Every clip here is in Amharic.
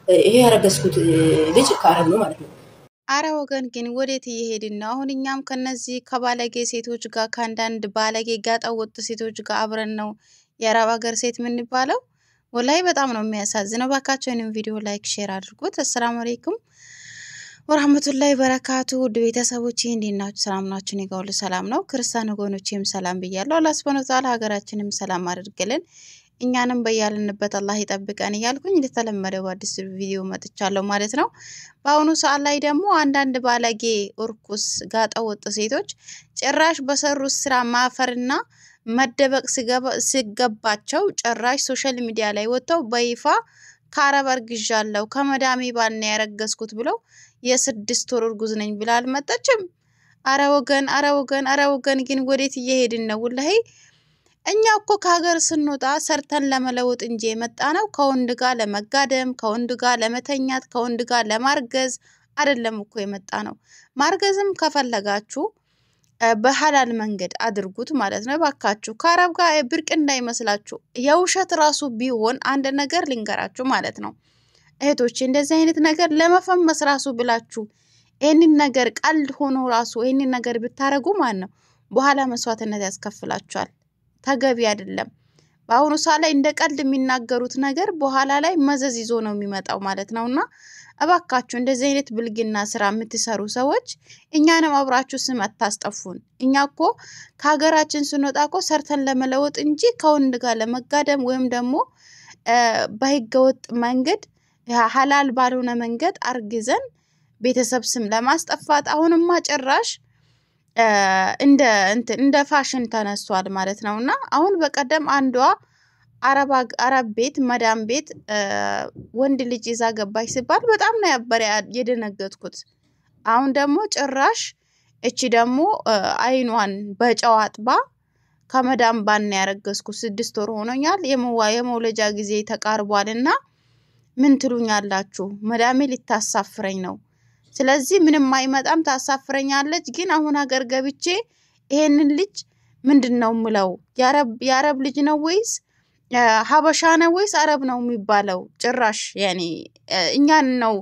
ይሄ ያረገዝኩት ልጅ ከአረብ ነው ማለት ነው። አረ ወገን ግን ወዴት እየሄድን ነው? አሁን እኛም ከነዚህ ከባለጌ ሴቶች ጋር ከአንዳንድ ባለጌ ጋጠወጥ ሴቶች ጋር አብረን ነው የአረብ ሀገር ሴት የምንባለው። ወላይ በጣም ነው የሚያሳዝነው። ባካችሁ ይሄንን ቪዲዮ ላይክ ሼር አድርጉት። አሰላሙ አለይኩም ወራህመቱላሂ በረካቱ ውድ ቤተሰቦቼ እንዴት ናችሁ? ሰላም ናችሁ? እኔ ጋር ሁሉ ሰላም ነው። ክርስቲያን ወገኖቼም ሰላም ብያለሁ። አላህ ሱብሃነሁ ወተዓላ ሀገራችንም ሰላም አድርግልን፣ እኛንም በያልንበት አላህ ይጠብቀን እያልኩኝ እንደተለመደው በአዲስ ቪዲዮ መጥቻለሁ ማለት ነው። በአሁኑ ሰዓት ላይ ደግሞ አንዳንድ ባለጌ እርኩስ ጋጠወጥ ሴቶች ጭራሽ በሰሩት ስራ ማፈርና መደበቅ ሲገባቸው ጭራሽ ሶሻል ሚዲያ ላይ ወጥተው በይፋ ከአረብ አርግዣለሁ ከመዳሜ ባል ነው ያረገዝኩት ብለው የ6 ወር እርጉዝ ነኝ ብላ አልመጣችም። አረ ወገን ግን ወዴት እየሄድን ነው? ወላሂ እኛ እኮ ከሀገር ስንወጣ ሰርተን ለመለወጥ እንጂ የመጣ ነው ከወንድ ጋር ለመጋደም፣ ከወንድ ጋር ለመተኛት፣ ከወንድ ጋር ለማርገዝ አይደለም እኮ የመጣ ነው። ማርገዝም ከፈለጋችሁ በሐላል መንገድ አድርጉት ማለት ነው። ባካችሁ ከአረብ ጋር ብርቅ እንዳይመስላችሁ። የውሸት ራሱ ቢሆን አንድ ነገር ልንገራችሁ ማለት ነው እህቶች፣ እንደዚህ አይነት ነገር ለመፈመስ ራሱ ብላችሁ ይሄንን ነገር ቀልድ ሆኖ ራሱ ይሄንን ነገር ብታረጉ ማን ነው በኋላ መስዋዕትነት ያስከፍላችኋል። ተገቢ አይደለም። በአሁኑ ሰዓት ላይ እንደ ቀልድ የሚናገሩት ነገር በኋላ ላይ መዘዝ ይዞ ነው የሚመጣው ማለት ነውና እባካችሁ እንደዚህ አይነት ብልግና ስራ የምትሰሩ ሰዎች እኛንም አብራችሁ ስም አታስጠፉን። እኛ እኮ ከሀገራችን ስንወጣ እኮ ሰርተን ለመለወጥ እንጂ ከወንድ ጋር ለመጋደም ወይም ደግሞ በህገወጥ መንገድ ሐላል ባልሆነ መንገድ አርግዘን ቤተሰብ ስም ለማስጠፋት አሁንማ ጭራሽ እንደ ፋሽን ተነስቷል ማለት ነውና አሁን በቀደም አንዷ አረብ ቤት መዳም ቤት ወንድ ልጅ ይዛ ገባች ሲባል በጣም ነው የደነገጥኩት። አሁን ደግሞ ጭራሽ እቺ ደግሞ አይኗን በጨው አጥባ ከመዳም ባል ነው ያረገዝኩት 6 ወር ሆኖኛል የመውለጃ ጊዜ ተቃርቧልና ምን ትሉኛላችሁ? መዳሜ ልታሳፍረኝ ነው። ስለዚህ ምንም አይመጣም ታሳፍረኛለች። ግን አሁን ሀገር ገብቼ ይሄንን ልጅ ምንድነው ምለው? ያረብ ልጅ ነው ወይስ ሀበሻ ነው ወይስ አረብ ነው የሚባለው? ጭራሽ ያኔ እኛን ነው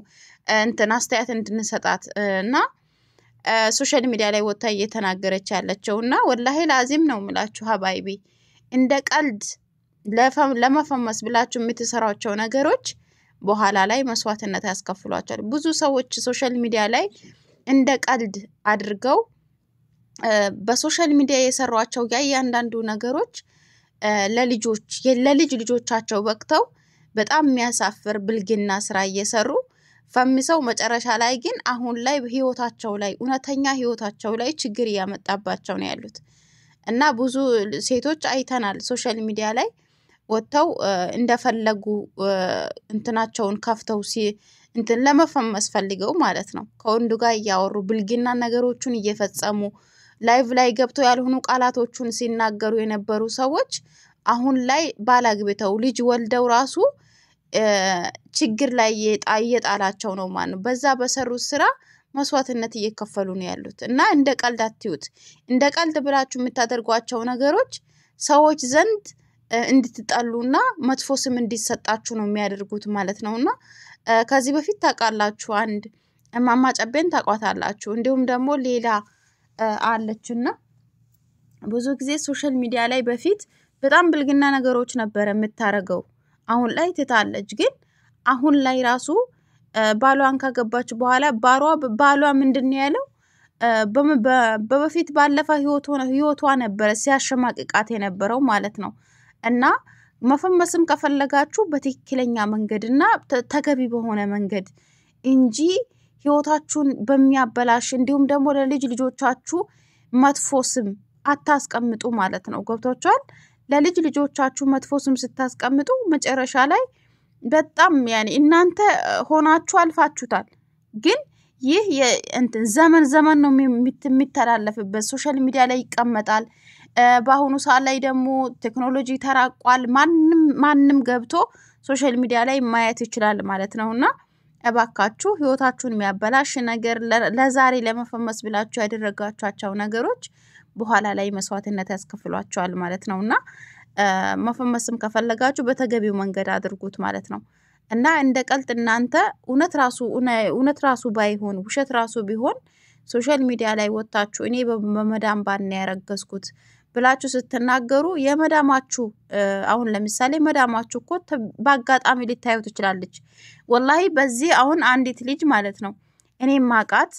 አስተያየት እንድንሰጣት እና ሶሻል ሚዲያ ላይ ወጣ እየተናገረች ያለችውና ወላሂ ላዚም ነው የምላችሁ ሀባይቢ፣ እንደ ቀልድ ለመፈመስ ብላችሁ የምትሰሯቸው ነገሮች በኋላ ላይ መስዋዕትነት ያስከፍሏቸዋል። ብዙ ሰዎች ሶሻል ሚዲያ ላይ እንደ ቀልድ አድርገው በሶሻል ሚዲያ የሰሯቸው ያንዳንዱ ነገሮች ለልጅ ልጆቻቸው ወቅተው በጣም የሚያሳፍር ብልግና ስራ እየሰሩ ፈምሰው መጨረሻ ላይ ግን አሁን ላይ ህይወታቸው ላይ እውነተኛ ህይወታቸው ላይ ችግር ያመጣባቸው ነው ያሉት እና ብዙ ሴቶች አይተናል ሶሻል ሚዲያ ላይ ወጥተው እንደፈለጉ እንትናቸውን ከፍተው ለመፈመስ ፈልገው ማለት ነው ከወንዱ ጋር ያወሩ ብልግና ነገሮችን እየፈጸሙ ላይቭ ላይ ገብተው ያልሆኑ ቃላቶችን ሲናገሩ የነበሩ ሰዎች አሁን ላይ ባላግብተው ልጅ ወልደው ራሱ ችግር ላይ እየጣላቸው ነው ማለት ነው። በዛ በሰሩት ስራ መስዋዕትነት እየከፈሉ ነው ያሉት እና እንደ ቀልድ አትዩት። እንደ ቀልድ ብላችሁ የምታደርጓቸው ነገሮች ሰዎች ዘንድ እንድትጣሉና መጥፎ ስም እንዲሰጣችሁ ነው የሚያደርጉት ማለት ነውና ከዚህ በፊት ታውቃላችሁ አንድ እማማ ጨቤን ታቋታላችሁ። እንዲሁም ደግሞ ሌላ አለችና ብዙ ጊዜ ሶሻል ሚዲያ ላይ በፊት በጣም ብልግና ነገሮች ነበር የምታረገው። አሁን ላይ ትታለች። ግን አሁን ላይ ራሱ ባሏን ካገባች በኋላ ባሏ ምንድነው ያለው? በፊት ባለፈ ህይወቷ ነበር ሲያሸማቅቃት የነበረው ማለት ነው። እና መፈመስም ከፈለጋችሁ በትክክለኛ መንገድና ተገቢ በሆነ መንገድ እንጂ ህይወታችሁን በሚያበላሽ እንዲሁም ደግሞ ለልጅ ልጆቻችሁ መጥፎ ስም አታስቀምጡ ማለት ነው። ገብቷችኋል? ለልጅ ልጆቻችሁ መጥፎ ስም ስታስቀምጡ መጨረሻ ላይ በጣም ያኔ እናንተ ሆናችሁ አልፋችሁታል። ግን ይህ ዘመን ነው የሚተላለፍበት ሶሻል ሚዲያ ላይ ይቀመጣል። በአሁኑ ሰዓት ላይ ደግሞ ቴክኖሎጂ ተራቋል። ማንም ገብቶ ሶሻል ሚዲያ ላይ ማየት ይችላል ማለት ነውና እባካችሁ ህይወታችሁን የሚያበላሽ ነገር ለዛሬ ለመፈመስ ብላችሁ ያደረጋችኋቸው ነገሮች በኋላ ላይ መስዋዕትነት ያስከፍሏቸዋል ማለት ነውና መፈመስም ከፈለጋችሁ በተገቢው መንገድ አድርጉት ማለት ነው። እና እንደ ቀልጥ እናንተ እውነት ራሱ ባይሆን ውሸት ራሱ ቢሆን ሶሻል ሚዲያ ላይ ወጣችሁ እኔ በመዳም ባን ያረገዝኩት ብላችሁ ስትናገሩ የመዳማችሁ አሁን ለምሳሌ መዳማችሁ እኮ በአጋጣሚ ልታዩ ትችላለች ወላሂ በዚህ አሁን አንዲት ልጅ ማለት ነው እኔ ማቃት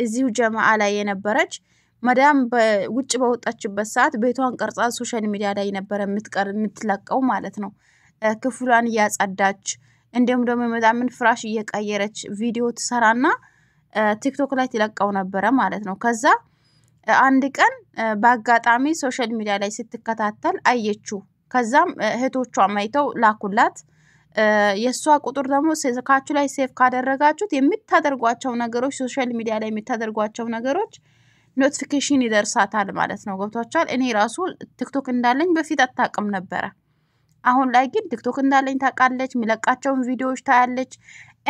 እዚሁ ጀማዓ ላይ የነበረች መዳም በውጭ በወጣችበት ሰዓት ቤቷን ቀርጻ ሶሻል ሚዲያ ላይ ነበር የምትለቀው ማለት ነው ክፍሏን ያጸዳች እንደም ደግሞ መዳምን ፍራሽ እየቀየረች ቪዲዮ ትሰራና ቲክቶክ ላይ ትለቀው ነበር ማለት ነው ከዛ አንድ ቀን በአጋጣሚ ሶሻል ሚዲያ ላይ ስትከታተል አየችው ከዛም እህቶቿ ማይተው ላኩላት የሷ ቁጥር ደግሞ ስልካችሁ ላይ ሴቭ ካደረጋችሁት የምታደርጓቸው ነገሮች ሶሻል ሚዲያ ላይ የምታደርጓቸው ነገሮች ኖቲፊኬሽን ይደርሳታል ማለት ነው ገብቷችኋል እኔ ራሱ ቲክቶክ እንዳለኝ በፊት አታውቅም ነበር አሁን ላይ ግን ቲክቶክ እንዳለኝ ታውቃለች ሚለቃቸውን ቪዲዮዎች ታያለች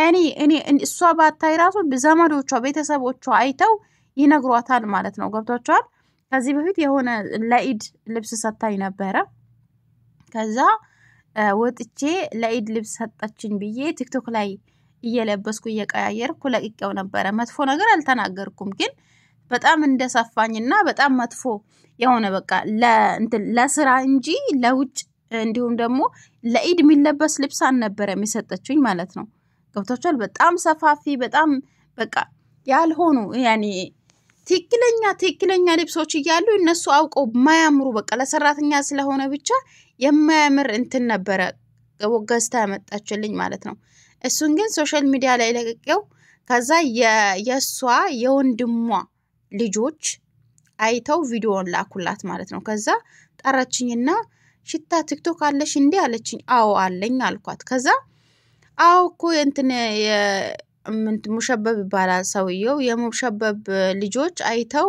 እኔ እሷ ባታይ ራሱ በዘመዶቿ ቤተሰቦቿ አይተው ይነግሯታል ማለት ነው ገብቷችኋል ከዚህ በፊት የሆነ ለኢድ ልብስ ሰጣኝ ነበር ከዛ ወጥቼ ለኢድ ልብስ ሰጣችኝ ብዬ ቲክቶክ ላይ እየለበስኩ እየቀያየርኩ ለቅቄው ነበር መጥፎ ነገር አልተናገርኩም ግን በጣም እንደሰፋኝና በጣም መጥፎ የሆነ በቃ ለስራ እንጂ ለውጭ እንዲሁም ደግሞ ለኢድ የሚለበስ ልብስ አልነበረ የሚሰጠችኝ ማለት ነው ገብቷችኋል በጣም ሰፋፊ በጣም በቃ ያልሆኑ ያኒ ትክክለኛ ልብሶች ይያሉ እነሱ አውቀው ማያምሩ በቃ ለሰራተኛ ስለሆነ ብቻ የማያምር እንትን ነበር ገዝታ ያመጣችልኝ ማለት ነው እሱን ግን ሶሻል ሚዲያ ላይ ለቀቀው ከዛ የሷ የወንድሟ ልጆች አይተው ቪዲዮን ላኩላት ማለት ነው ከዛ ጠራችኝና ሽታ ቲክቶክ አለሽ እንዴ አለችኝ አዎ አለኝ አልኳት ከዛ አዎ እኮ እንትን ሙሸበብ ይባላል ሰውየው የሙሸበብ ልጆች አይተው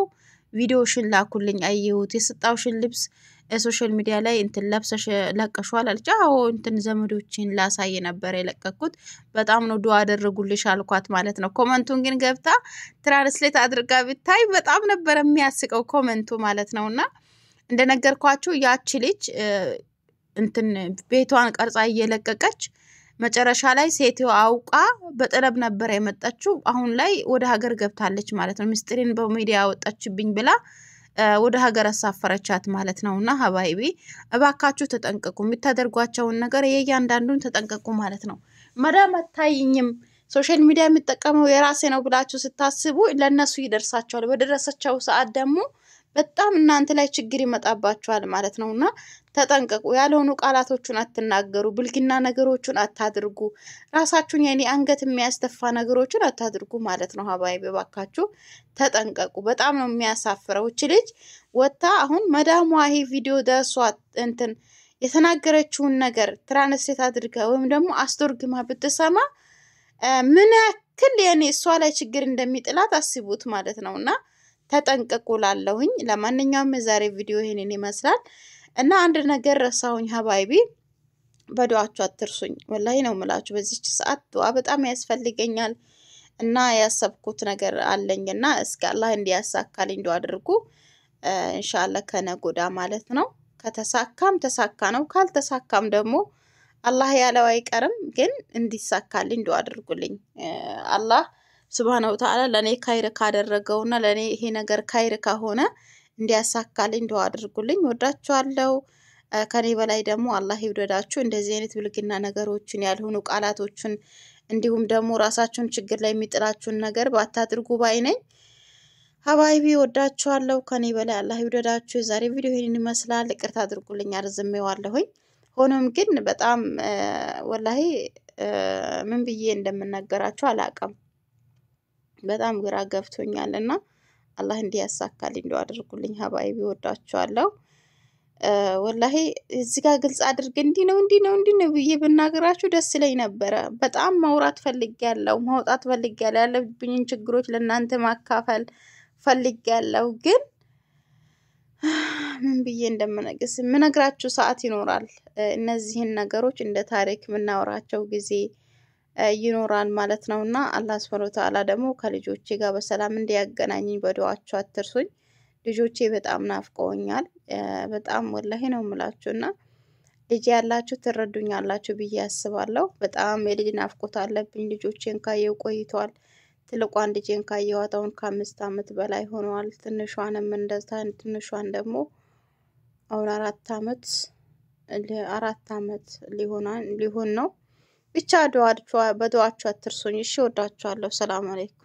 ቪዲዮሽን ላኩልኝ አየሁት የሰጣውሽን ልብስ ሶሻል ሚዲያ ላይ እንትን ለብሰሽ ለቀሽዋል አለች አዎ እንትን ዘመዶችን ላሳየ ነበር የለቀኩት በጣም ነው ዱአ አደረጉልሽ አልኳት ማለት ነው ኮሜንቱን ግን ገብታ ትራንስሌት አድርጋ ብታይ በጣም ነበር የሚያስቀው ኮሜንቱ ማለት ነውና እንደነገርኳችሁ ያቺ ልጅ እንትን ቤቷን ቀርጻ እየለቀቀች መጨረሻ ላይ ሴትዮ አውቃ በጥለብ ነበር የመጣችው አሁን ላይ ወደ ሀገር ገብታለች ማለት ነው ምስጢርን በሚዲያ ወጣችብኝ ብላ ወደ ሀገር አሳፈረቻት ማለት ነውና ሀባይቢ እባካችሁ ተጠንቀቁ የምታደርጓቸውን ነገር የያንዳንዱን ተጠንቀቁ ማለት ነው መዳም አታይኝም ሶሻል ሚዲያ የሚጠቀመው የራሴ ነው ብላችሁ ስታስቡ ለነሱ ይደርሳቸዋል በደረሰቸው ሰዓት ደግሞ በጣም እናንተ ላይ ችግር ይመጣባችኋል ማለት ነውና ተጠንቀቁ ያልሆኑ ቃላቶችን አትናገሩ ብልግና ነገሮችን አታድርጉ ራሳችሁን ያኔ አንገት የሚያስተፋ ነገሮችን አታድርጉ ማለት ነው ሀባይ በባካችሁ ተጠንቀቁ በጣም ነው የሚያሳፍረው እቺ ልጅ ወጣ አሁን መዳሟ ይሄ ቪዲዮ ደርሷት እንትን የተናገረችውን ነገር ትራንስሌት አድርጋ ወይም ደግሞ አስተርጉማ ብትሰማ ምን ያክል ያኔ እሷ ላይ ችግር እንደሚጥላት አስቡት ማለት ነውና ተጠንቀቁ ላለሁኝ ለማንኛውም ዛሬ ቪዲዮ ይሄንን ይመስላል እና አንድ ነገር ረሳሁኝ ሀባይቢ በዱዓችሁ አትርሱኝ ወላሂ ነው ምላችሁ በዚህች ሰዓት ዱዓ በጣም ያስፈልገኛል እና ያሰብኩት ነገር አለኝና እስኪ አላህ እንዲያሳካልኝ ዱዓ አድርጉ ኢንሻአላህ ከነጎዳ ማለት ነው ከተሳካም ተሳካ ነው ካልተሳካም ደግሞ አላህ ያለው አይቀርም ግን እንዲሳካልኝ ዱዓ አድርጉልኝ አላህ سبحانه وتعالى لاني خير ካደረገውና ለኔ ይሄ ነገር خير ከሆነ እንዲያሳካልኝ ዱዓ አድርጉልኝ ወዳችኋለሁ ከኔ በላይ ደግሞ አላህ ይወደዳችሁ እንደዚህ አይነት ብልግና ነገሮችን ያልሆኑ ቃላቶችን እንዲሁም ደግሞ ራሳችሁን ችግር ላይ የሚጥላችሁን ነገር ባታድርጉ ባይነኝ ሀባይቢ ወዳችኋለሁ ከኔ በላይ አላህ ይወደዳችሁ ዛሬ ቪዲዮ ይሄንን ይመስላል ይቅርታ አድርጉልኝ አርዝሜዋለሁኝ ሆኖም ግን በጣም ወላሂ ምን ብዬ እንደምናገራችሁ አላቀም በጣም ግራ ገብቶኛልና አላህ እንዲያሳካልኝ ዱዓ አድርጉልኝ ሀባይቢ ወዳችኋለሁ ወላሂ እዚህ ጋር ግልጽ አድርገ እንዲ ነው ብዬ ብናገራችሁ ደስ ይለኝ ነበር በጣም ማውራት ፈልጌያለሁ ማውጣት ፈልጌያለሁ ያለብኝን ችግሮች ለእናንተ ማካፈል ፈልጌያለሁ ግን ምን ብዬ እንደምነግስ ምነግራችሁ ሰዓት ይኖራል እነዚህን ነገሮች እንደ ታሪክ ምናወራቸው ጊዜ ይኖራል ማለት ነውና አላህ Subhanahu Wa Ta'ala ደግሞ ከልጆቼ ጋር በሰላም እንዲያገናኝኝ በዱዓችሁ አትርሱኝ ልጆቼ በጣም ናፍቀውኛል በጣም ወላሂ ነው ምላችሁና ልጅ ያላችሁ ትረዱኛላችሁ ብዬ አስባለሁ። በጣም የልጅ ናፍቆት አለብኝ። ልጆቼን ካየው ቆይቷል። ትልቋን ልጄን ካየኋት አሁን ከ5 ዓመት በላይ ሆኗል። ትንሿንም እንደዛ ትንሿን ደግሞ አሁን 4 ዓመት ሊሆን ነው። ብቻ በዱዓችሁ አትርሱኝ። እሺ ወዳችኋለሁ። ሰላም አለይኩም።